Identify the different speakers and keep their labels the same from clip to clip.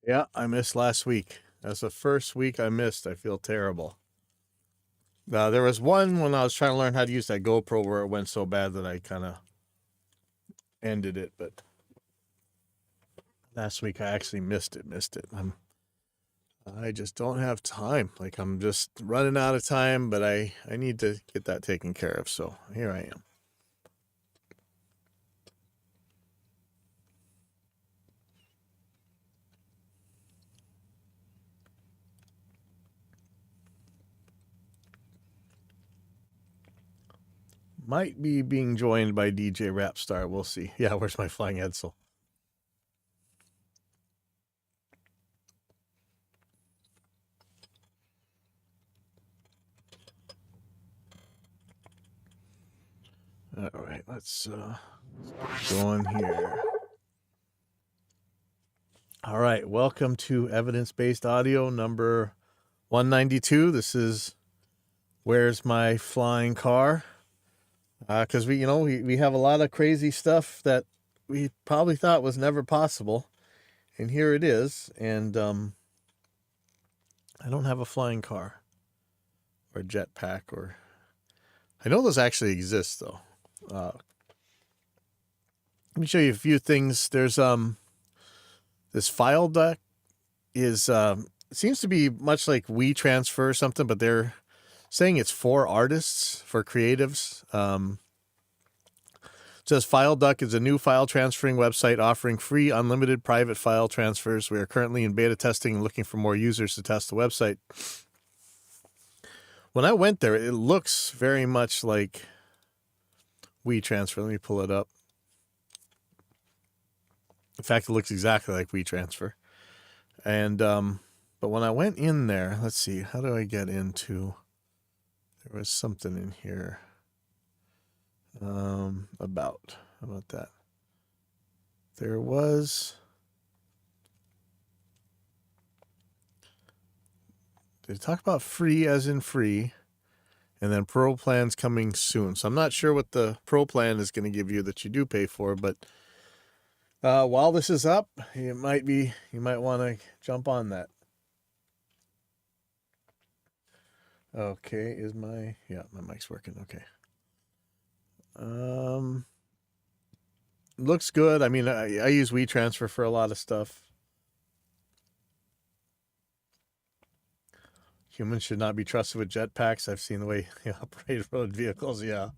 Speaker 1: Yeah, I missed last week. That's the first week I missed. I feel terrible. There was one when I was trying to learn how to use that GoPro where it went so bad that I kind of ended it. But last week I actually missed it. I just don't have time. Like I'm just running out of time, but I need to get that taken care of. So here I am. Might be being joined by DJ Rapstar. We'll see. Yeah, where's my flying Edsel? All right, let's go in here. All right, welcome to Evidence Based Audio number 192. This is Where's My Flying Car? Because we have a lot of crazy stuff that we probably thought was never possible, and here it is. And I don't have a flying car or a jetpack, or I know those actually exist though. Let me show you a few things. There's this file deck is it seems to be much like WeTransfer or something, but they're saying it's for artists, for creatives. It says FileDuck is a new file transferring website offering free, unlimited private file transfers. We are currently in beta testing and looking for more users to test the website. When I went there, it looks very much like WeTransfer. Let me pull it up. In fact, it looks exactly like WeTransfer. And but when I went in there, let's see, how do I get into? There was something in here. About. How about that? There was. They talk about free as in free, and then pro plans coming soon. So I'm not sure what the pro plan is going to give you that you do pay for, but while this is up, you might want to jump on that. Okay, my mic's working. Okay. Looks good. I mean, I use WeTransfer for a lot of stuff. Humans should not be trusted with jetpacks. I've seen the way they operate road vehicles. Yeah.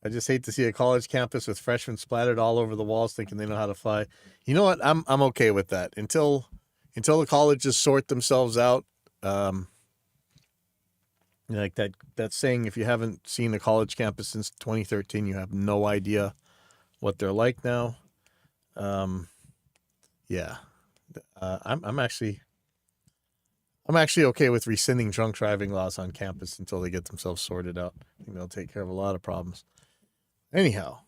Speaker 1: I just hate to see a college campus with freshmen splattered all over the walls thinking they know how to fly. You know what? I'm okay with that until the colleges sort themselves out. Um, like that saying, if you haven't seen a college campus since 2013, you have no idea what they're like now. Um, yeah, I'm actually okay with rescinding drunk driving laws on campus until they get themselves sorted out. I think they'll take care of a lot of problems. Anyhow,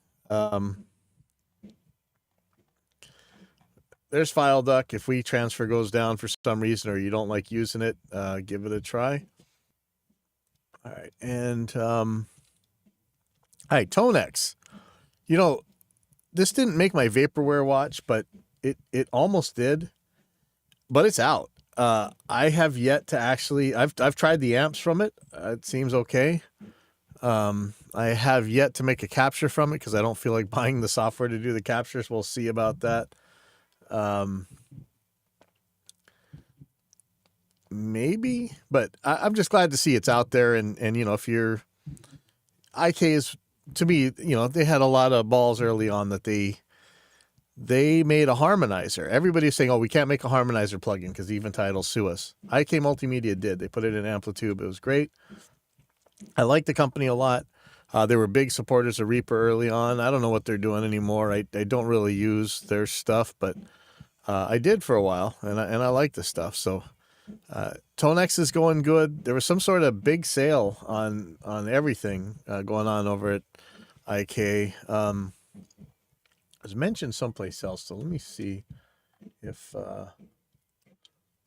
Speaker 1: there's FileDuck. If WeTransfer goes down for some reason or you don't like using it, give it a try. All right, and hi, Tonex. You know, this didn't make my vaporware watch, but it almost did. But it's out. I have yet to actually. I've tried the amps from it. It seems okay. I have yet to make a capture from it because I don't feel like buying the software to do the captures. We'll see about that. Maybe, but I'm just glad to see it's out there. And if you're IK is, to me, they had a lot of balls early on that they made a harmonizer. Everybody's saying, "Oh, we can't make a harmonizer plugin because Eventide will sue us." IK Multimedia did. They put it in Amplitude. It was great. I like the company a lot. They were big supporters of Reaper early on. I don't know what they're doing anymore. I don't really use their stuff, but I did for a while, and I like the stuff. So Tonex is going good. There was some sort of big sale on everything going on over at IK. It was mentioned someplace else, so let me see if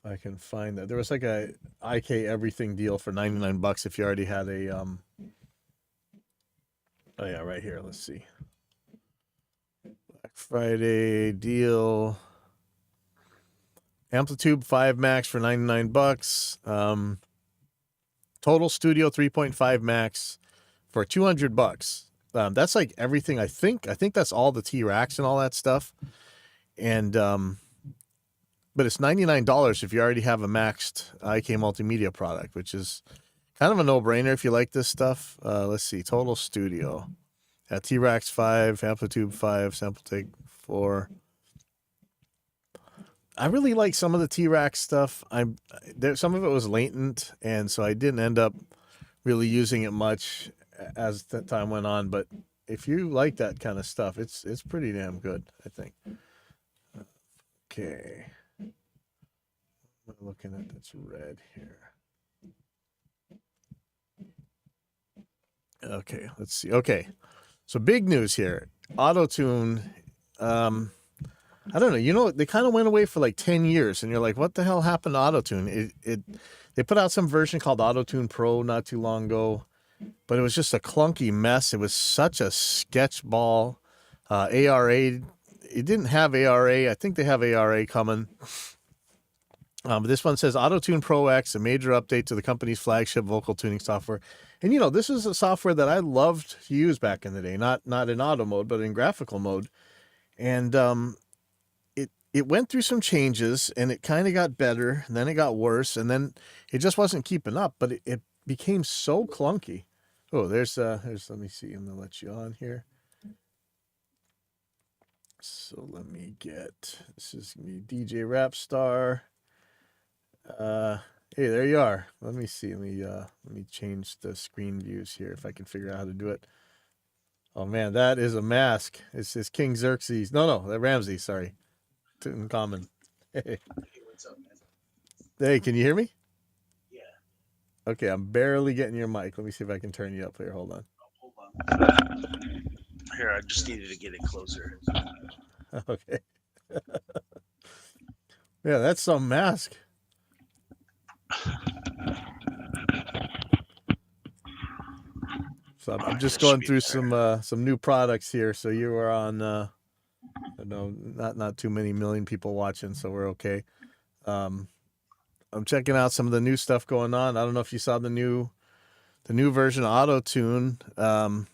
Speaker 1: I can find that. There was like a IK everything deal for $99 if you already had a oh yeah, right here. Let's see. Black Friday deal. Amplitude 5 Max for $99. Total Studio 3.5 Max for $200. That's like everything. I think that's all the T-Racks and all that stuff. And but it's $99 if you already have a maxed IK Multimedia product, which is kind of a no-brainer if you like this stuff. Let's see, Total Studio. T-Racks 5, Amplitude 5, Sample Take 4. I really like some of the T-Rack stuff. Some of it was latent, and so I didn't end up really using it much as the time went on. But if you like that kind of stuff, it's pretty damn good, I think. Okay. I'm looking at this red here. Okay, let's see. Okay, so big news here. Auto-Tune. I don't know. You know, they kind of went away for like 10 years, and you're like, what the hell happened to Auto-Tune? They put out some version called Auto-Tune Pro not too long ago, but it was just a clunky mess. It was such a sketch ball. ARA, it didn't have ARA. I think they have ARA coming. But this one says Auto-Tune Pro X, a major update to the company's flagship vocal tuning software. And, you know, this is a software that I loved to use back in the day, not in auto mode, but in graphical mode. And it went through some changes, and it kind of got better, and then it got worse, and then it just wasn't keeping up, but it became so clunky. Oh, there's let me see, I'm going to let you on here. So let me this is me, DJ Rapstar. Hey, there you are. Let me see. Let me change the screen views here if I can figure out how to do it. Oh man, that is a mask. It's King Xerxes. No, that Ramsey. Sorry, Tutankhamun. Hey,
Speaker 2: what's up, man?
Speaker 1: Hey, can you hear me?
Speaker 2: Yeah.
Speaker 1: Okay, I'm barely getting your mic. Let me see if I can turn you up here. Hold on.
Speaker 2: Hold on. Here, I just needed to get it closer.
Speaker 1: Okay. Yeah, that's some mask. So I'm just going through some new products here. So you are on, not too many million people watching, so we're okay. I'm checking out some of the new stuff going on. I don't know if you saw the new version of Auto-Tune. I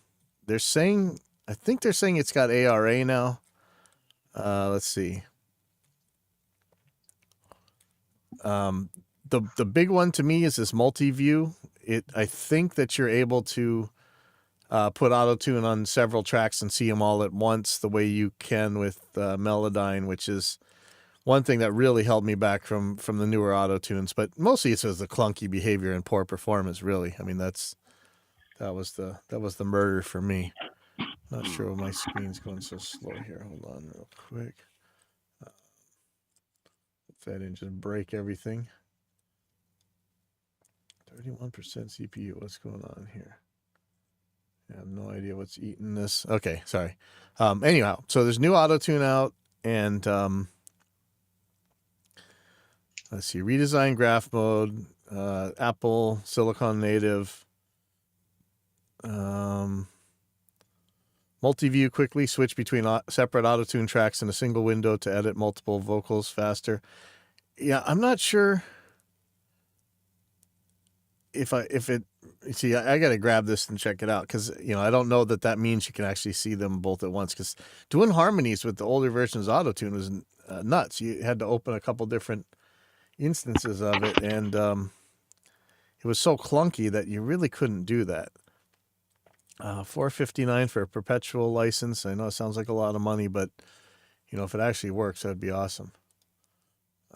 Speaker 1: think they're saying it's got ARA now. Let's see. The big one to me is this multi-view. I think that you're able to put Auto-Tune on several tracks and see them all at once the way you can with Melodyne, which is one thing that really held me back from the newer Auto-Tunes. But mostly it's the clunky behavior and poor performance, really. I mean, that was the murder for me. Not sure why my screen's going so slow here. Hold on real quick. If I didn't just break everything. 31% CPU. What's going on here? I have no idea what's eating this. Okay, sorry. Anyhow, so there's new Auto-Tune out, and let's see, redesigned graph mode, Apple Silicon Native, multi-view, quickly switch between separate Auto-Tune tracks in a single window to edit multiple vocals faster. Yeah, I'm not sure if it. See, I got to grab this and check it out because, I don't know that means you can actually see them both at once, because doing harmonies with the older versions of Auto-Tune was nuts. You had to open a couple different instances of it, and it was so clunky that you really couldn't do that. $459 for a perpetual license. I know it sounds like a lot of money, but if it actually works, that'd be awesome.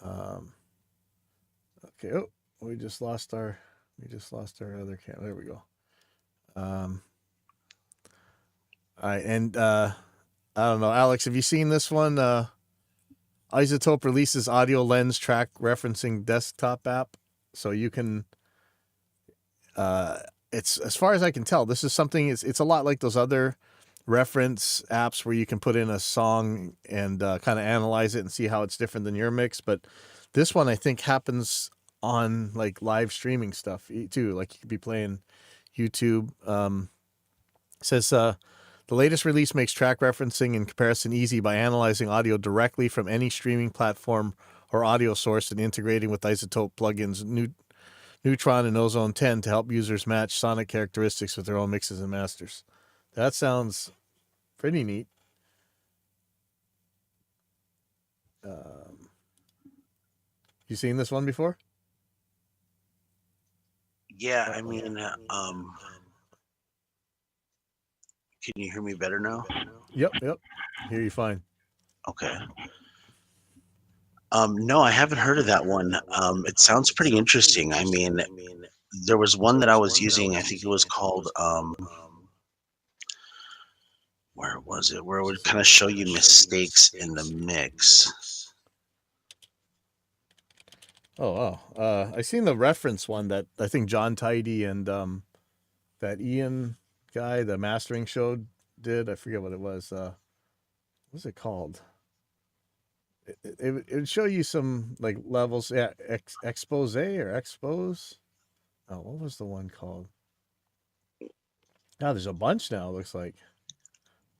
Speaker 1: Okay. Oh, we just lost our other camera. There we go. All right, and I don't know, Alex, have you seen this one? iZotope releases audio lens track referencing desktop app, so you can. It's, as far as I can tell, this is something. It's a lot like those other reference apps where you can put in a song and kind of analyze it and see how it's different than your mix. But this one, I think, happens on like live streaming stuff too. Like you could be playing YouTube. Says the latest release makes track referencing and comparison easy by analyzing audio directly from any streaming platform or audio source and integrating with Isotope plugins Neutron and Ozone 10 to help users match sonic characteristics with their own mixes and masters. That sounds pretty neat. You seen this one before?
Speaker 2: Yeah, I mean, can you hear me better now?
Speaker 1: Yep. Hear you fine.
Speaker 2: Okay. No, I haven't heard of that one. It sounds pretty interesting. I mean, there was one that I was using. I think it was called where was it? Where it would kind of show you mistakes in the mix.
Speaker 1: Oh, wow. I seen the reference one that I think John Tidy and that Ian guy, the mastering show, did. I forget what it was. What's it called? It would show you some like levels. Yeah, expose or expose. Oh, what was the one called? Oh, there's a bunch now. It looks like.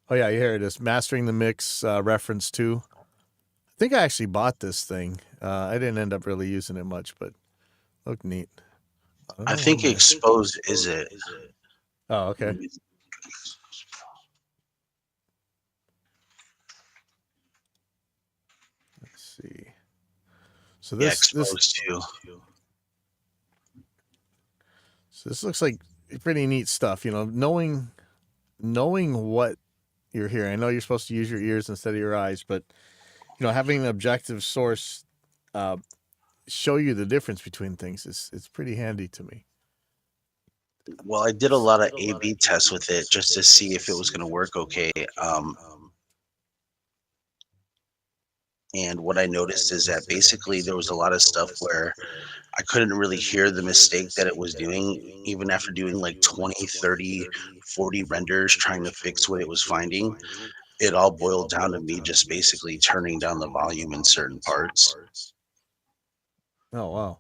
Speaker 1: Oh yeah, here it is. Mastering the mix reference 2. I think I actually bought this thing. I didn't end up really using it much, but looked neat.
Speaker 2: I think expose is it.
Speaker 1: Oh, okay. Let's see. So
Speaker 2: Yeah,
Speaker 1: this
Speaker 2: expose too.
Speaker 1: So this looks like pretty neat stuff. You know, knowing what you're hearing. I know you're supposed to use your ears instead of your eyes, but you know, having an objective source show you the difference between things is it's pretty handy to me.
Speaker 2: Well, I did a lot of A/B tests with it just to see if it was going to work okay. And what I noticed is that basically there was a lot of stuff where I couldn't really hear the mistake that it was doing, even after doing like 20, 30, 40 renders trying to fix what it was finding. It all boiled down to me just basically turning down the volume in certain parts.
Speaker 1: Oh wow.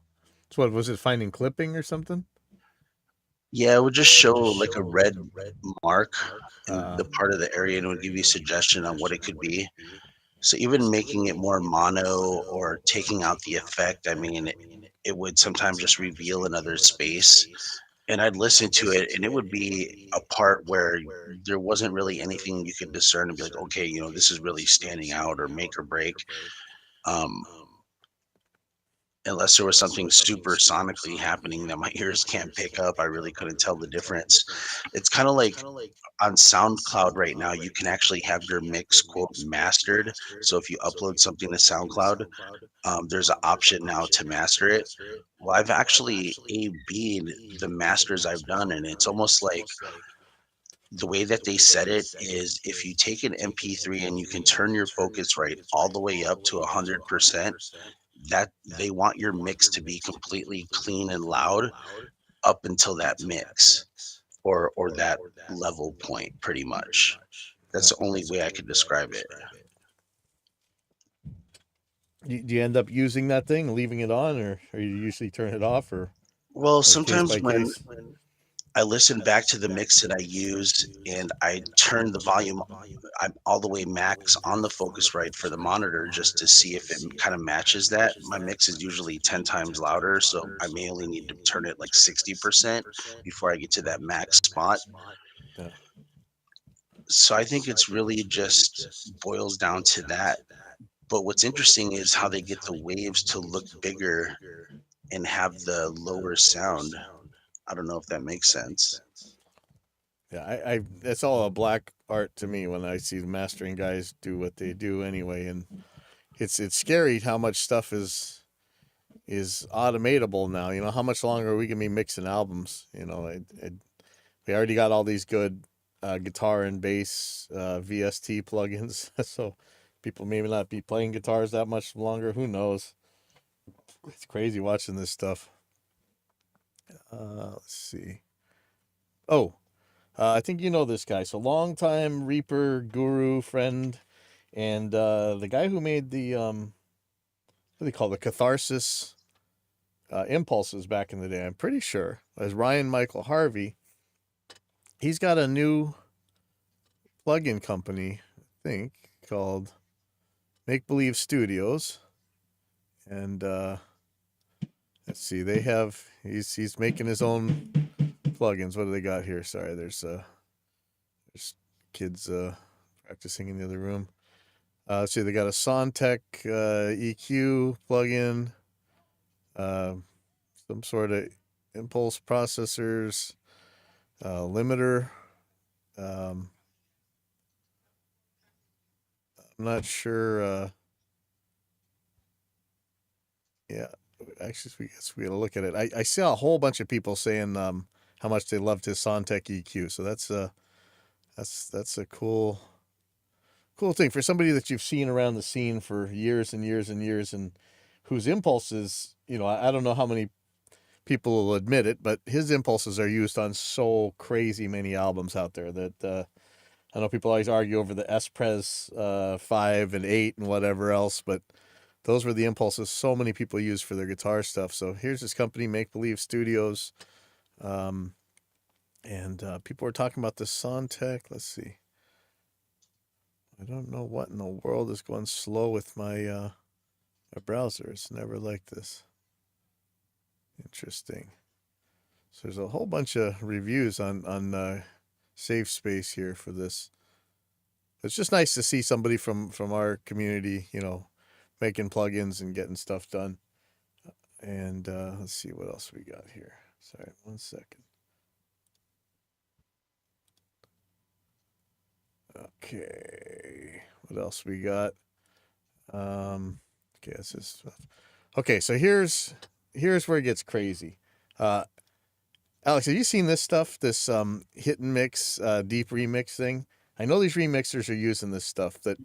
Speaker 1: So what was it, finding clipping or something?
Speaker 2: Yeah, it would just show like a red mark in the part of the area and it would give you a suggestion on what it could be. So even making it more mono or taking out the effect, I mean, it would sometimes just reveal another space. And I'd listen to it, and it would be a part where there wasn't really anything you could discern and be like, okay, you know, this is really standing out or make or break. Um, Unless there was something super sonically happening that my ears can't pick up, I really couldn't tell the difference. It's kind of like on SoundCloud right now, you can actually have your mix quote mastered. So if you upload something to SoundCloud, there's an option now to master it. Well, I've actually A-B'd the masters I've done, and it's almost like the way that they set it is if you take an MP3 and you can turn your focus right all the way up to 100%, that they want your mix to be completely clean and loud up until that mix or that level point pretty much. That's the only way I could describe it.
Speaker 1: Do you end up using that thing, leaving it on, or you usually turn it off, or
Speaker 2: Well,
Speaker 1: case
Speaker 2: sometimes
Speaker 1: by
Speaker 2: when
Speaker 1: case?
Speaker 2: I listen back to the mix that I used and I turn the volume I'm all the way max on the Focusrite for the monitor just to see if it kind of matches that. My mix is usually 10 times louder, so I may only need to turn it like 60% before I get to that max spot.
Speaker 1: Yeah.
Speaker 2: So I think it's really just boils down to that. But what's interesting is how they get the waves to look bigger and have the lower sound. I don't know if that makes sense.
Speaker 1: Yeah, I it's all a black art to me when I see the mastering guys do what they do anyway, and it's scary how much stuff is automatable now. You know, how much longer are we gonna be mixing albums? You know, we already got all these good guitar and bass VST plugins, so people maybe not be playing guitars that much longer. Who knows? It's crazy watching this stuff. Let's see. Oh, I think you know this guy. So longtime Reaper guru friend, and the guy who made the what do they call it? The Catharsis impulses back in the day. I'm pretty sure as Ryan Michael Harvey. He's got a new plugin company, I think, called Make Believe Studios, And let's see, he's making his own plugins. What do they got here? Sorry, there's kids practicing in the other room. Let's see, they got a Sontech EQ plugin, uh, some sort of impulse processors, limiter. Um, I'm not sure. Yeah, actually, we guess we gotta look at it. I saw a whole bunch of people saying how much they loved his Sontech EQ. So that's a cool thing for somebody that you've seen around the scene for years and years and years, and whose impulses, I don't know how many people will admit it, but his impulses are used on so crazy many albums out there that I know people always argue over the S Pres 5 and 8 and whatever else, but those were the impulses so many people use for their guitar stuff. So here's this company, Make Believe Studios, um, and people are talking about the Sontech. Let's see. I don't know what in the world is going slow with my browser. It's never like this. Interesting. So there's a whole bunch of reviews on Safe Space here for this. It's just nice to see somebody from our community, making plugins and getting stuff done. And let's see what else we got here. Sorry, 1 second. Okay, what else we got? Okay, that's this stuff. Okay, so here's where it gets crazy. Alex, have you seen this stuff? This hit and mix, deep remix thing? I know these remixers are using this stuff that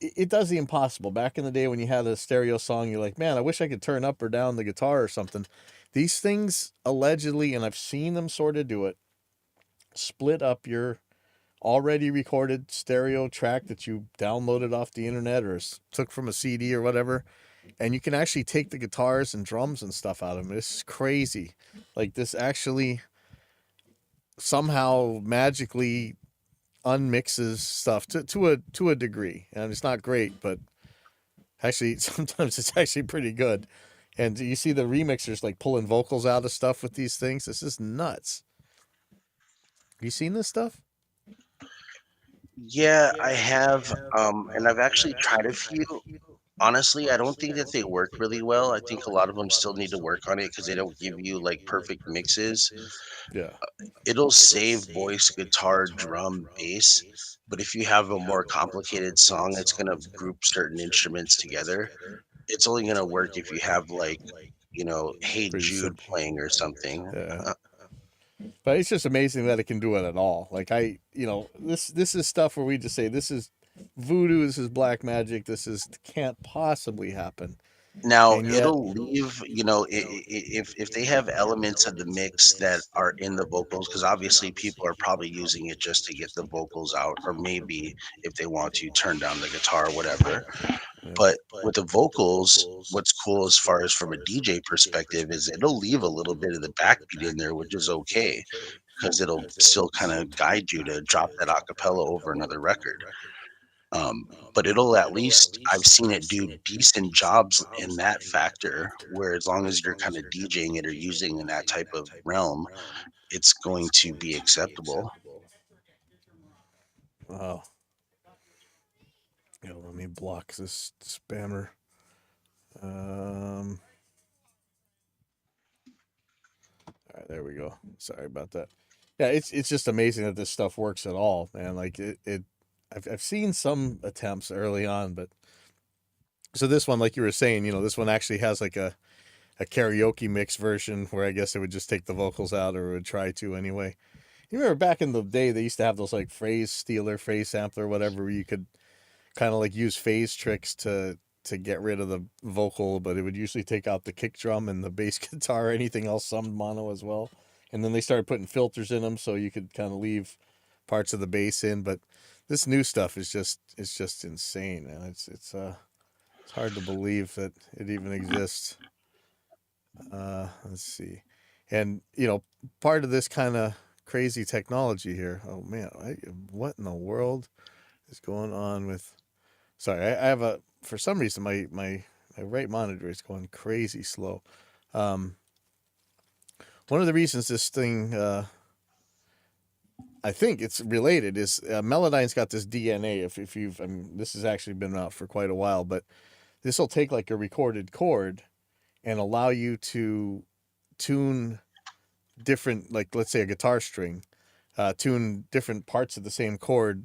Speaker 1: it does the impossible. Back in the day when you had a stereo song, you're like, man, I wish I could turn up or down the guitar or something. These things allegedly, and I've seen them sort of do it, split up your already recorded stereo track that you downloaded off the internet or took from a CD or whatever. And you can actually take the guitars and drums and stuff out of them. This is crazy. Like, this actually somehow magically unmixes stuff to a degree, and it's not great, but actually sometimes it's actually pretty good. And you see the remixers like pulling vocals out of stuff with these things. This is nuts. Have you seen this stuff?
Speaker 2: Yeah, I have, and I've actually tried a few. Honestly, I don't think that they work really well. I think a lot of them still need to work on it because they don't give you like perfect mixes.
Speaker 1: Yeah.
Speaker 2: It'll save voice, guitar, drum, bass, but if you have a more complicated song that's gonna group certain instruments together, it's only gonna work if you have like, Hey
Speaker 1: Pretty
Speaker 2: Jude
Speaker 1: simple.
Speaker 2: playing or something.
Speaker 1: Yeah. But it's just amazing that it can do it at all. Like, this is stuff where we just say this is voodoo, this is black magic, this is can't possibly happen.
Speaker 2: Now
Speaker 1: And yet,
Speaker 2: it'll leave, if they have elements of the mix that are in the vocals, because obviously people are probably using it just to get the vocals out, or maybe if they want to turn down the guitar or whatever.
Speaker 1: yeah.
Speaker 2: But with the vocals, what's cool as far as from a DJ perspective is it'll leave a little bit of the backbeat in there, which is okay because it'll still kind of guide you to drop that acapella over another record. But it'll at least, I've seen it do decent jobs in that factor, where as long as you're kind of DJing it or using in that type of realm, it's going to be acceptable.
Speaker 1: Wow. Yeah, let me block this spammer. All right, there we go. Sorry about that. Yeah, it's just amazing that this stuff works at all, man. Like I've seen some attempts early on, but so this one, like you were saying, this one actually has like a karaoke mix version where I guess it would just take the vocals out, or it would try to anyway. You remember back in the day they used to have those like phrase stealer, phrase sampler, whatever, where you could kind of like use phase tricks to get rid of the vocal, but it would usually take out the kick drum and the bass guitar, anything else summed mono as well. And then they started putting filters in them so you could kind of leave parts of the bass in. But this new stuff is just insane, man. It's hard to believe that it even exists. Let's see, and part of this kind of crazy technology here. Oh man, what in the world is going on with? Sorry, I have a for some reason my my right monitor is going crazy slow. Um, one of the reasons this thing, I think it's related, is Melodyne's got this DNA. If you've, I mean, this has actually been out for quite a while, but this will take like a recorded chord and allow you to tune different, like let's say a guitar string, tune different parts of the same chord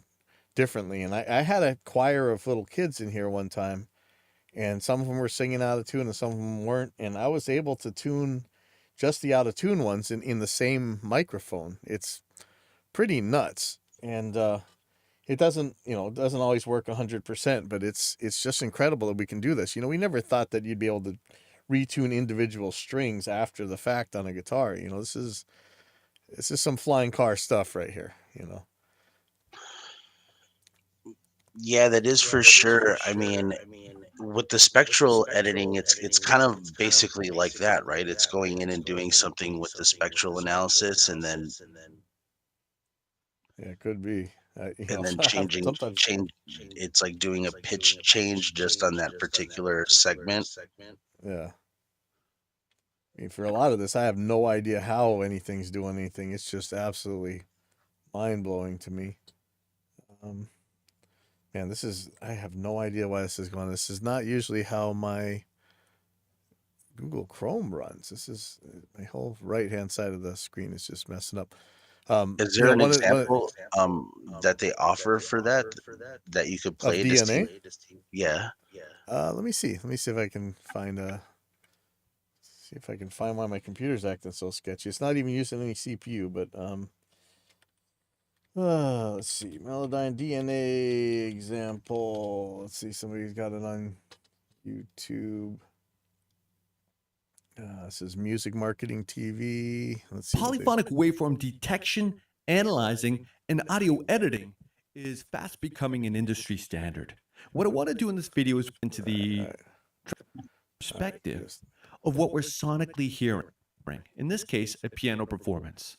Speaker 1: differently. And I had a choir of little kids in here one time, and some of them were singing out of tune and some of them weren't. And I was able to tune just the out of tune ones in the same microphone. It's pretty nuts. And it doesn't, it doesn't always work 100%, but it's just incredible that we can do this. We never thought that you'd be able to retune individual strings after the fact on a guitar. This is some flying car stuff right here.
Speaker 2: Yeah, that is for sure. I mean, with the spectral editing, it's kind of basically like that, right? It's going in and doing something with the spectral analysis,
Speaker 1: Yeah, it could be.
Speaker 2: and then
Speaker 1: Sometimes,
Speaker 2: change. It's like doing a pitch change just on that particular segment.
Speaker 1: yeah. I mean, for a lot of this, I have no idea how anything's doing anything. It's just absolutely mind blowing to me. Um, Man, I have no idea why this is going. This is not usually how my Google Chrome runs. This is my whole right hand side of the screen is just messing up.
Speaker 2: Is there an
Speaker 1: One
Speaker 2: example that they offer for that you could
Speaker 1: of
Speaker 2: play this
Speaker 1: DNA.
Speaker 2: team? Yeah.
Speaker 1: Let me see. Let me see if I can find why my computer's acting so sketchy. It's not even using any CPU, but let's see. Melodyne DNA example. Let's see. Somebody's got it on YouTube. This is Music Marketing TV. Let's see.
Speaker 3: Polyphonic waveform detection, analyzing, and audio editing is fast becoming an industry standard. What I want to do in this video is into the perspective of what we're sonically hearing. In this case, a piano performance.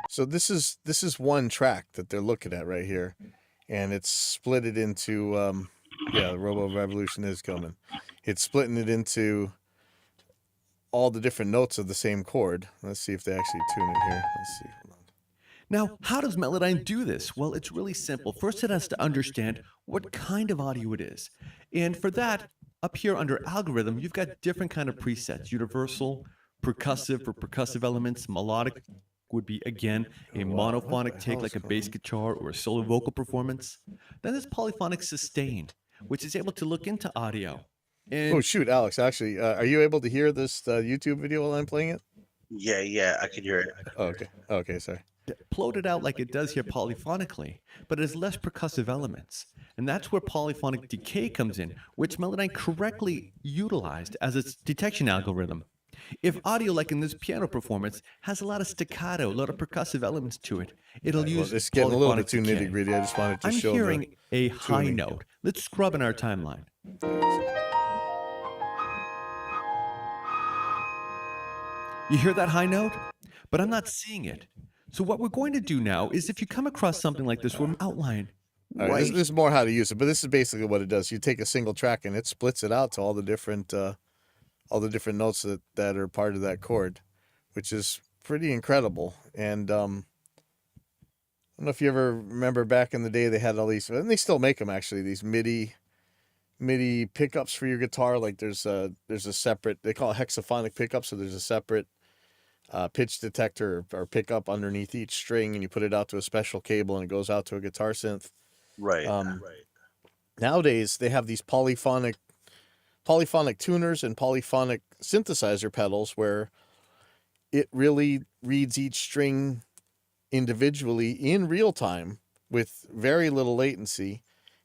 Speaker 1: So this is one track that they're looking at right here, and it's split it into the Robo Revolution is coming. It's splitting it into all the different notes of the same chord. Let's see if they actually tune it here. Let's see. Hold on.
Speaker 3: Now, how does Melodyne do this? Well, it's really simple. First, it has to understand what kind of audio it is. And for that, up here under algorithm, you've got different kind of presets. Universal, percussive for percussive elements, melodic would be, again, a monophonic take like a bass guitar or a solo vocal performance. Then there's polyphonic sustain, which is able to look into audio. And
Speaker 1: Oh shoot, Alex! Actually, are you able to hear this YouTube video while I'm playing it?
Speaker 2: Yeah, I could hear it.
Speaker 1: Oh, okay. Okay, sorry.
Speaker 3: plot it out like it does here polyphonically, but it has less percussive elements. And that's where polyphonic decay comes in, which Melodyne correctly utilized as its detection algorithm. If audio, like in this piano performance, has a lot of staccato, a lot of percussive elements to it, it'll
Speaker 1: Well,
Speaker 3: use
Speaker 1: it's getting a little bit
Speaker 3: polyphonic
Speaker 1: too
Speaker 3: decay.
Speaker 1: nitty gritty. I just wanted to
Speaker 3: I'm
Speaker 1: show
Speaker 3: hearing a high
Speaker 1: tuning.
Speaker 3: note. Let's scrub in our timeline. You hear that high note? But I'm not seeing it. So what we're going to do now is if you come across something like this, we'll outline
Speaker 1: All right, this is more how to use it, but this is basically what it does. You take a single track and it splits it out to all the different notes that are part of that chord, which is pretty incredible. And I don't know if you ever remember back in the day they had all these, and they still make them actually. These MIDI pickups for your guitar. Like there's a separate, they call it hexaphonic pickup. So there's a separate pitch detector or pickup underneath each string, and you put it out to a special cable, and it goes out to a guitar synth.
Speaker 2: Right.
Speaker 1: Nowadays they have these polyphonic tuners and polyphonic synthesizer pedals where it really reads each string individually in real time with very little latency,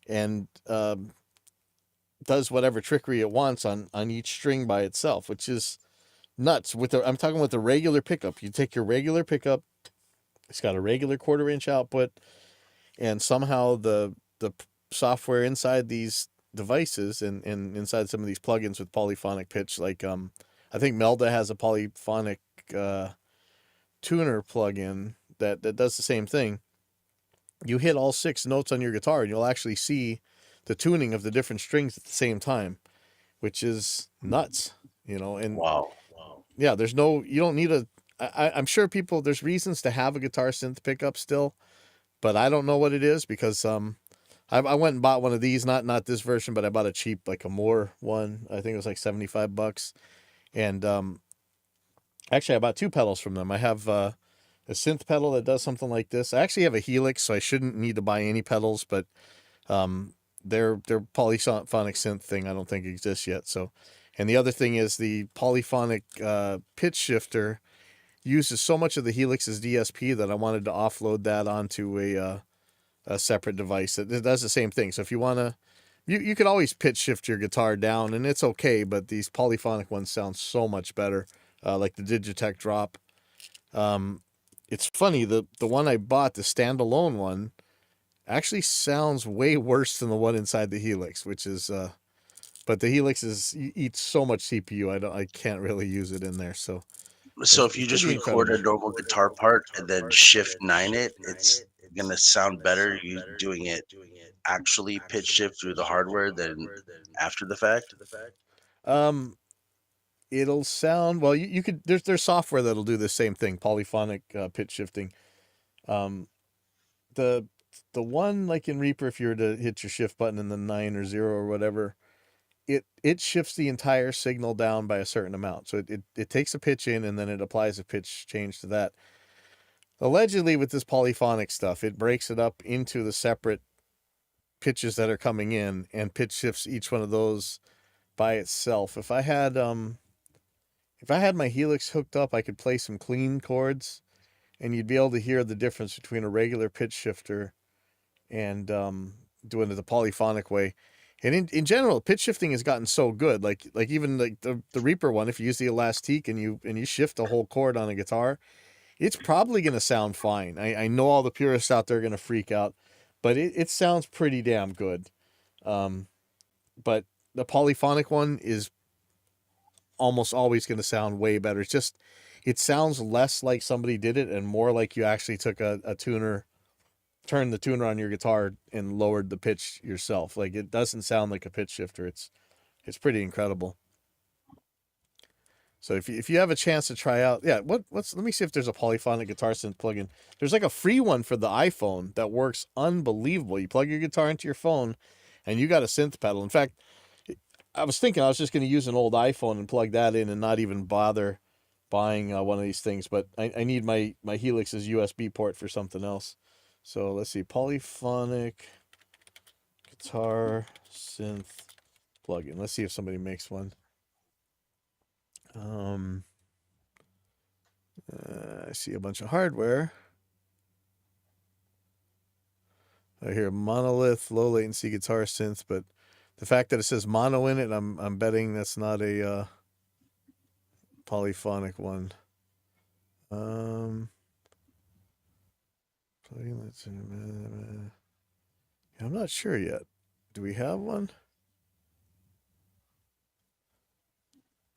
Speaker 1: and does whatever trickery it wants on each string by itself, which is nuts. I'm talking with a regular pickup. You take your regular pickup, it's got a regular 1/4 inch output, and somehow the software inside these devices and inside some of these plugins with polyphonic pitch, like I think Melda has a polyphonic tuner plugin that does the same thing. You hit all 6 notes on your guitar and you'll actually see the tuning of the different strings at the same time, which is nuts, and
Speaker 2: Wow.
Speaker 1: yeah, you don't need I'm sure there's reasons to have a guitar synth pickup still, but I don't know what it is because, I went and bought one of these, not this version, but I bought a cheap, like a Moore one. I think it was like $75. And, actually I bought 2 pedals from them. I have, a synth pedal that does something like this. I actually have a Helix, so I shouldn't need to buy any pedals, but, their polyphonic synth thing I don't think exists yet. So, and the other thing is the polyphonic pitch shifter uses so much of the Helix's DSP that I wanted to offload that onto a separate device that does the same thing. So if you want to, you could always pitch shift your guitar down and it's okay, but these polyphonic ones sound so much better, like the Digitech Drop. It's funny, the one I bought, the standalone one, actually sounds way worse than the one inside the Helix, which is, but the Helix eats so much CPU, I can't really use it in there. So
Speaker 2: So
Speaker 1: it's
Speaker 2: if you just
Speaker 1: pretty
Speaker 2: record a
Speaker 1: incredible.
Speaker 2: normal guitar part and then shift 9 it, it's gonna sound better you doing it actually pitch shift through the hardware than after the fact.
Speaker 1: Um, it'll sound well. You could there's software that'll do the same thing, polyphonic pitch shifting. Um, the the one like in Reaper, if you were to hit your shift button in the 9 or 0 or whatever, it shifts the entire signal down by a certain amount. So it takes a pitch in and then it applies a pitch change to that. Allegedly, with this polyphonic stuff, it breaks it up into the separate pitches that are coming in and pitch shifts each one of those by itself. If I had my Helix hooked up, I could play some clean chords and you'd be able to hear the difference between a regular pitch shifter and doing it the polyphonic way. And in general, pitch shifting has gotten so good. Like even like the Reaper one, if you use the Elastique and you shift a whole chord on a guitar, it's probably going to sound fine. I know all the purists out there are going to freak out, but it sounds pretty damn good. But the polyphonic one is almost always going to sound way better. It sounds less like somebody did it and more like you actually took a tuner, turned the tuner on your guitar and lowered the pitch yourself. Like it doesn't sound like a pitch shifter. It's pretty incredible. So if you have a chance to try out, yeah, let me see if there's a polyphonic guitar synth plugin. There's like a free one for the iPhone that works unbelievable. You plug your guitar into your phone and you got a synth pedal. In fact, I was thinking I was just going to use an old iPhone and plug that in and not even bother buying one of these things, but I need my Helix's USB port for something else. So let's see, polyphonic guitar synth plugin. Let's see if somebody makes one. I see a bunch of hardware. I hear monolith, low latency guitar synth, but the fact that it says mono in it, I'm betting that's not a polyphonic one. I'm not sure yet. Do we have one?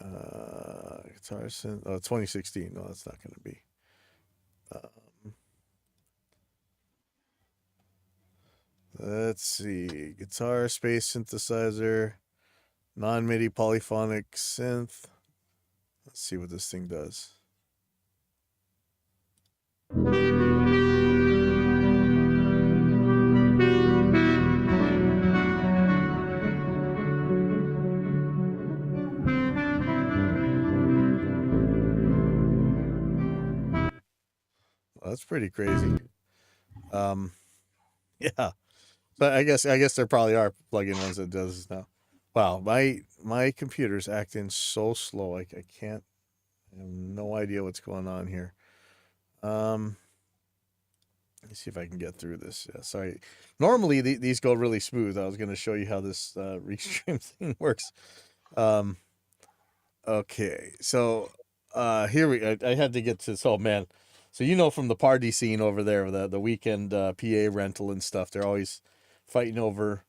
Speaker 1: Guitar synth. Oh, 2016. No, that's not going to be. Let's see. Guitar space synthesizer, non-MIDI polyphonic synth. Let's see what this thing does. Well, that's pretty crazy. Yeah. But I guess there probably are plug-in ones that does now. Wow, my computer's acting so slow. I can't. I have no idea what's going on here. Let me see if I can get through this. Yeah, sorry. Normally these go really smooth. I was going to show you how this restream thing works. Okay, so here I had to get to this. Oh man, so from the party scene over there, the weekend PA rental and stuff, they're always fighting over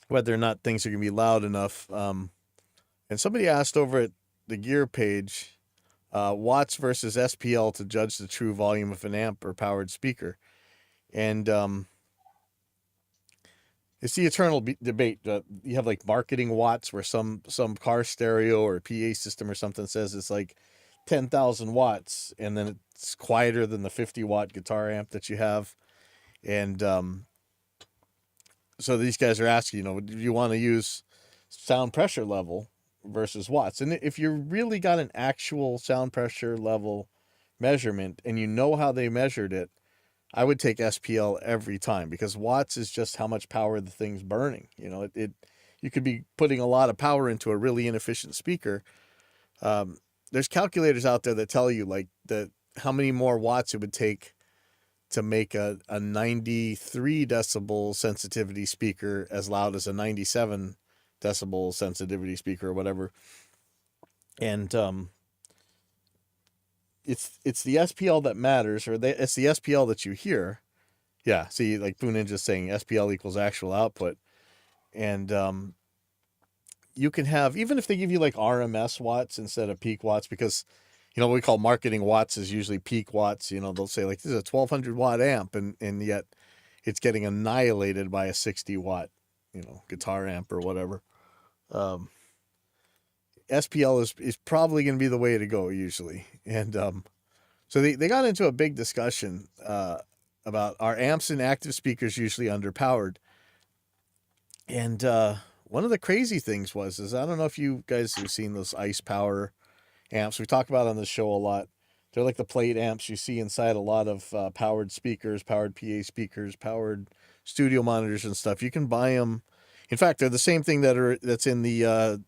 Speaker 1: whether or not things are going to be loud enough. And somebody asked over at the gear page, watts versus SPL to judge the true volume of an amp or powered speaker. And it's the eternal debate. You have like marketing watts where some car stereo or PA system or something says it's like 10,000 watts, and then it's quieter than the 50-watt guitar amp that you have. And so these guys are asking, do you want to use sound pressure level versus watts? And if you really got an actual sound pressure level measurement and you know how they measured it, I would take SPL every time, because watts is just how much power the thing's burning. You could be putting a lot of power into a really inefficient speaker. There's calculators out there that tell you like how many more watts it would take to make a 93 decibel sensitivity speaker as loud as a 97 decibel sensitivity speaker or whatever. And it's the SPL that matters, or it's the SPL that you hear. Yeah, see, like Pooh Ninja's saying, SPL equals actual output. And you can have, even if they give you like RMS watts instead of peak watts, because what we call marketing watts is usually peak watts. They'll say like, this is a 1200 watt amp, and yet it's getting annihilated by a 60 watt, guitar amp or whatever. SPL is probably going to be the way to go usually. And so they got into a big discussion about, are amps and active speakers usually underpowered? And one of the crazy things is, I don't know if you guys have seen those Ice Power amps we talk about on the show a lot. They're like the plate amps you see inside a lot of powered speakers, powered PA speakers, powered studio monitors and stuff. You can buy them. In fact, they're the same thing that's in the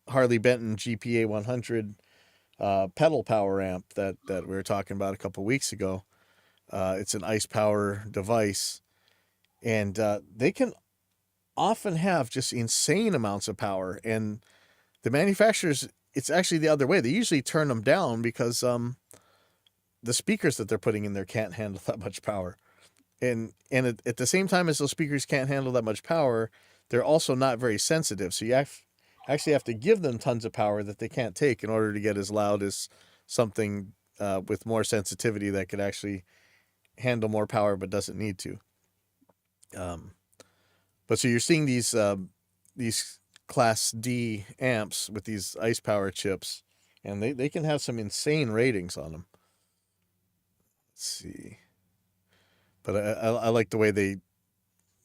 Speaker 1: Harley Benton GPA 100 pedal power amp that we were talking about a couple weeks ago. It's an Ice Power device, and they can often have just insane amounts of power. And the manufacturers, it's actually the other way. They usually turn them down because the speakers that they're putting in there can't handle that much power. And at the same time as those speakers can't handle that much power, they're also not very sensitive. So you actually have to give them tons of power that they can't take in order to get as loud as something with more sensitivity that could actually handle more power but doesn't need to. But so you're seeing these Class D amps with these Ice Power chips, and they can have some insane ratings on them. Let's see. But I like the way they,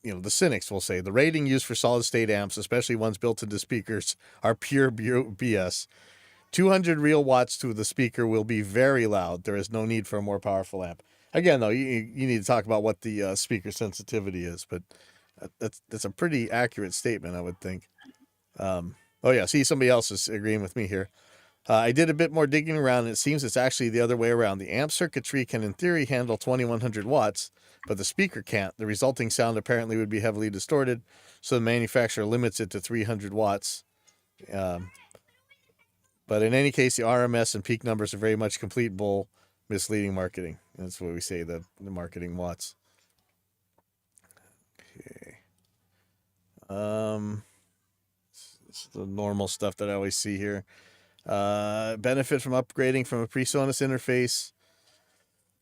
Speaker 1: the cynics will say, the rating used for solid state amps, especially ones built into speakers, are pure BS. 200 real watts to the speaker will be very loud. There is no need for a more powerful amp. Again, though, you need to talk about what the speaker sensitivity is, but that's a pretty accurate statement, I would think. Oh yeah, see, somebody else is agreeing with me here. I did a bit more digging around, and it seems it's actually the other way around. The amp circuitry can, in theory, handle 2100 watts, but the speaker can't. The resulting sound apparently would be heavily distorted, so the manufacturer limits it to 300 watts. But in any case, the RMS and peak numbers are very much complete bull, misleading marketing. That's what we say, the marketing watts. Okay. It's the normal stuff that I always see here. Benefit from upgrading from a PreSonus interface.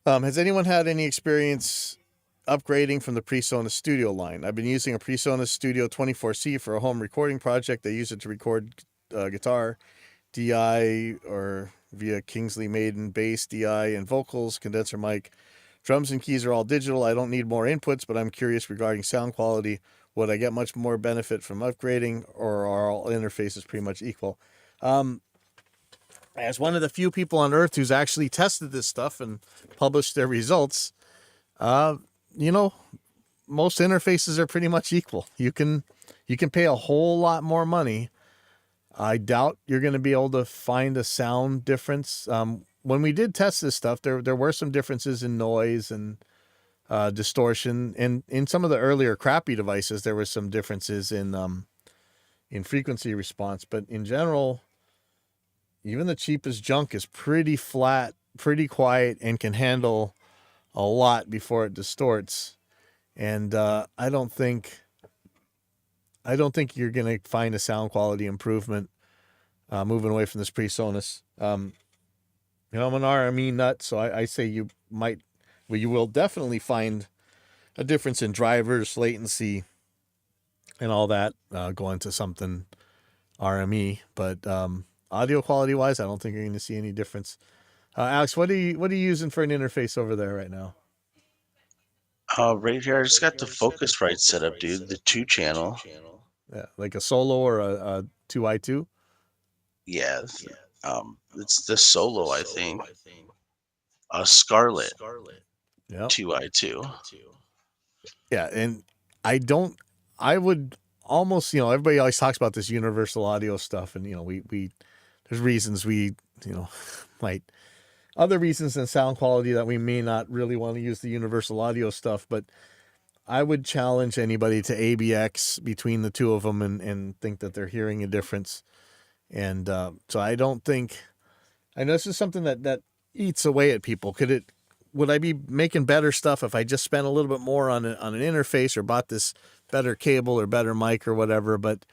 Speaker 1: Has anyone had any experience upgrading from the PreSonus Studio line? I've been using a PreSonus Studio 24C for a home recording project. I use it to record guitar, DI, or via Kingsley Maiden, bass, DI, and vocals, condenser mic. Drums and keys are all digital. I don't need more inputs, but I'm curious regarding sound quality. Would I get much more benefit from upgrading, or are all interfaces pretty much equal? As one of the few people on Earth who's actually tested this stuff and published their results, most interfaces are pretty much equal. You can pay a whole lot more money. I doubt you're going to be able to find a sound difference. When we did test this stuff, there were some differences in noise and distortion, and in some of the earlier crappy devices, there were some differences in frequency response. But in general, even the cheapest junk is pretty flat, pretty quiet, and can handle a lot before it distorts. And I don't think you're going to find a sound quality improvement moving away from this PreSonus. I'm an RME nut, so I say you might, well, you will definitely find a difference in drivers, latency, and all that going to something RME. But audio quality wise, I don't think you're going to see any difference. Alex, what are you using for an interface over there right now?
Speaker 2: Right here, I just got the Focusrite set up, dude. The 2 channel.
Speaker 1: Yeah, like a Solo or a 2i2?
Speaker 2: Yeah. It's the Solo, I think. A Scarlett
Speaker 1: Yeah.
Speaker 2: 2i2.
Speaker 1: Yeah, and I would almost, everybody always talks about this universal audio stuff, and we there's reasons we, might other reasons than sound quality that we may not really want to use the universal audio stuff, but I would challenge anybody to ABX between the two of them and think that they're hearing a difference. And so I don't think, I know this is something that eats away at people. Would I be making better stuff if I just spent a little bit more on an interface or bought this better cable or better mic or whatever? But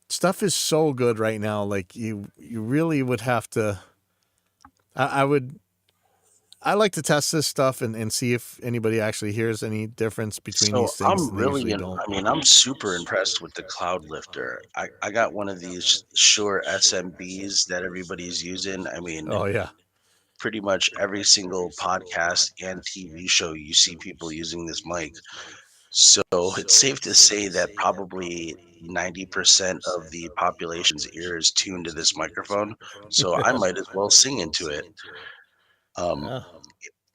Speaker 1: stuff is so good right now. Like you really would have to, I like to test this stuff and see if anybody actually hears any difference between
Speaker 2: So
Speaker 1: these things.
Speaker 2: I'm
Speaker 1: And they
Speaker 2: really,
Speaker 1: usually don't.
Speaker 2: I'm super impressed with the Cloud Lifter. I got one of these Shure SMBs that everybody's using. I mean,
Speaker 1: Oh yeah.
Speaker 2: pretty much every single podcast and TV show you see people using this mic. So it's safe to say that probably 90% of the population's ear is tuned to this microphone. So I might as well sing into it. Um,
Speaker 1: Yeah.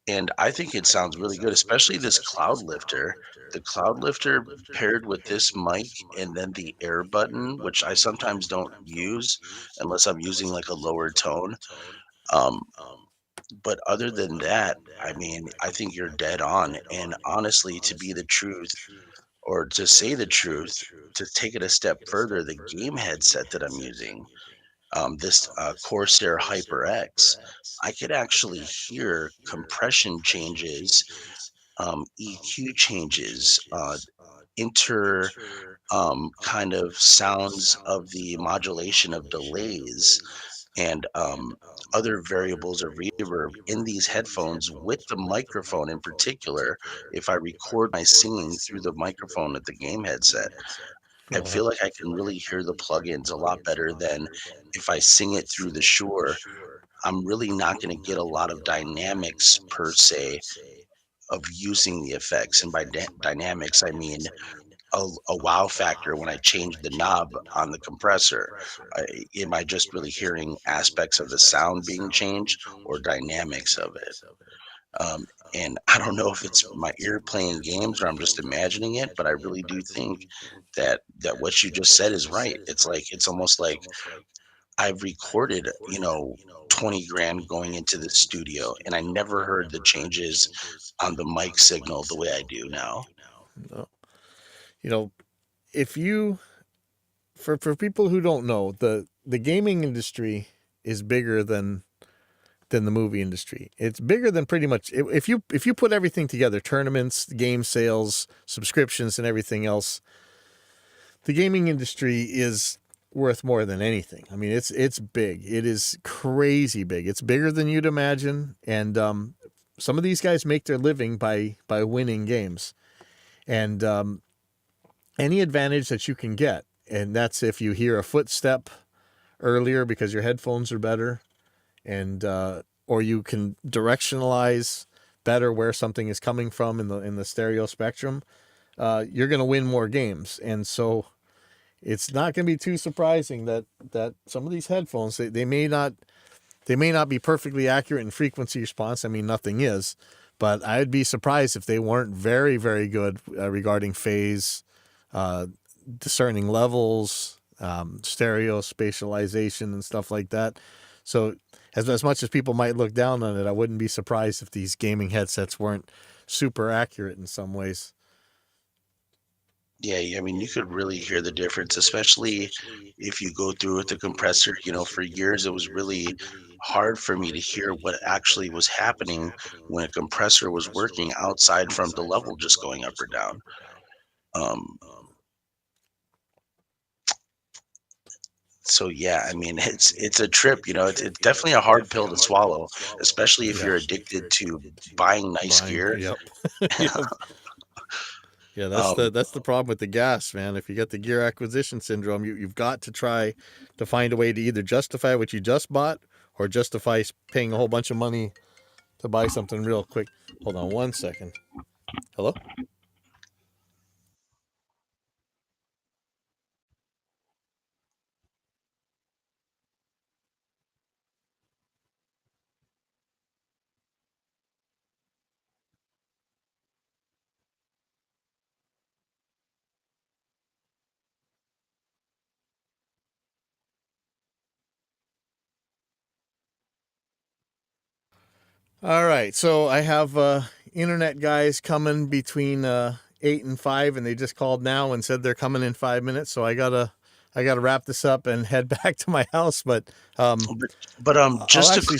Speaker 2: and I think it sounds really good, especially this Cloud Lifter. The Cloud Lifter paired with this mic and then the air button, which I sometimes don't use unless I'm using like a lower tone. Um, but other than that, I mean, I think you're dead on. And honestly, to be the truth, or to say the truth, to take it a step further, the game headset that I'm using, this Corsair HyperX, I could actually hear compression changes, EQ changes, inter kind of sounds of the modulation of delays and other variables of reverb in these headphones with the microphone in particular. If I record my singing through the microphone at the game headset, I
Speaker 1: Oh,
Speaker 2: feel like I can really hear the plugins a lot better than if I sing it through the Shure. I'm really not going to get a lot of dynamics per se of using the effects. And by dynamics, I mean a wow factor when I change the knob on the compressor. Am I just really hearing aspects of the sound being changed or dynamics of it? Um, and I don't know if it's my ear playing games or I'm just imagining it, but I really do think that what you just said is right. It's almost like I've recorded, 20 grand going into the studio, and I never heard the changes on the mic signal the way I do now.
Speaker 1: no. You know, if you for people who don't know, the gaming industry is bigger than the movie industry. It's bigger than pretty much if you put everything together, tournaments, game sales, subscriptions and everything else, the gaming industry is worth more than anything. I mean, it's big. It is crazy big. It's bigger than you'd imagine, and some of these guys make their living by winning games, and any advantage that you can get, and that's if you hear a footstep earlier because your headphones are better, and or you can directionalize better where something is coming from in the stereo spectrum. You're going to win more games, and so it's not going to be too surprising that some of these headphones they may not be perfectly accurate in frequency response. I mean, nothing is, but I'd be surprised if they weren't very, very good regarding phase, discerning levels, stereo spatialization, and stuff like that. So, as much as people might look down on it, I wouldn't be surprised if these gaming headsets weren't super accurate in some ways.
Speaker 2: Yeah, I mean, you could really hear the difference, especially if you go through with the compressor. For years it was really hard for me to hear what actually was happening when a compressor was working outside from the level just going up or down. Um, So yeah, I mean, it's a trip, you know. It's definitely a hard pill to swallow, especially if
Speaker 1: Yeah.
Speaker 2: you're addicted to buying nice
Speaker 1: Buying.
Speaker 2: gear.
Speaker 1: Yep. Yep. Yeah,
Speaker 2: Um,
Speaker 1: that's the problem with the gas, man. If you get the gear acquisition syndrome, you've got to try to find a way to either justify what you just bought or justify paying a whole bunch of money to buy something real quick. Hold on one second. Hello? All right. So I have internet guys coming between 8 and 5, and they just called now and said they're coming in 5 minutes. So I gotta wrap this up and head back to my house. But
Speaker 2: but
Speaker 1: I'll actually,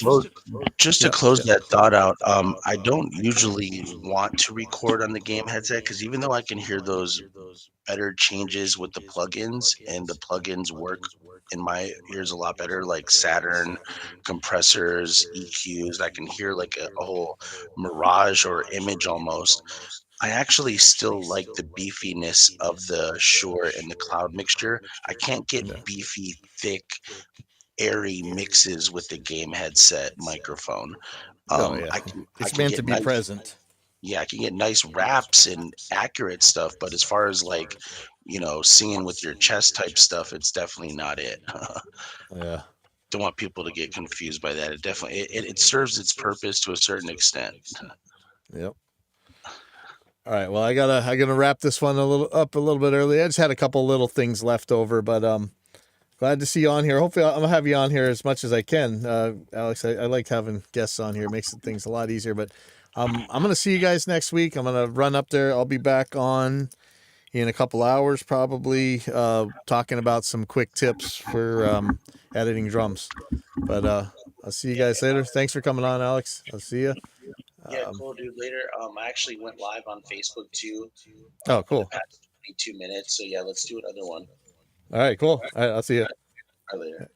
Speaker 2: just to
Speaker 1: yeah,
Speaker 2: close
Speaker 1: yeah,
Speaker 2: that thought out, I don't usually want to record on the game headset because even though I can hear those better changes with the plugins, and the plugins work in my ears a lot better, like Saturn compressors, EQs. I can hear like a whole mirage or image almost. I actually still like the beefiness of the Shure and the Cloud mixture. I can't get
Speaker 1: yeah.
Speaker 2: beefy, thick, airy mixes with the game headset microphone.
Speaker 1: Oh yeah.
Speaker 2: I
Speaker 1: It's
Speaker 2: can
Speaker 1: meant to
Speaker 2: get
Speaker 1: be
Speaker 2: nice,
Speaker 1: present.
Speaker 2: yeah, I can get nice raps and accurate stuff, but as far as like, you know, singing with your chest type stuff, it's definitely not it.
Speaker 1: Yeah.
Speaker 2: Don't want people to get confused by that. It definitely it serves its purpose to a certain extent.
Speaker 1: Yep. All right. Well, I gotta wrap this one a little bit early. I just had a couple little things left over, but glad to see you on here. Hopefully, I'm gonna have you on here as much as I can, Alex. I like having guests on here. It makes things a lot easier. But I'm gonna see you guys next week. I'm gonna run up there. I'll be back on in a couple hours, probably, talking about some quick tips for editing drums. But I'll see you
Speaker 2: Yeah,
Speaker 1: guys later. Thanks for coming on, Alex. I'll see you.
Speaker 2: yeah, cool, dude. Later, I actually went live on Facebook too,
Speaker 1: Oh,
Speaker 2: in the
Speaker 1: cool.
Speaker 2: past 22 minutes. So yeah, let's do another one.
Speaker 1: All right, cool. All right, I'll see you.
Speaker 2: All right, later.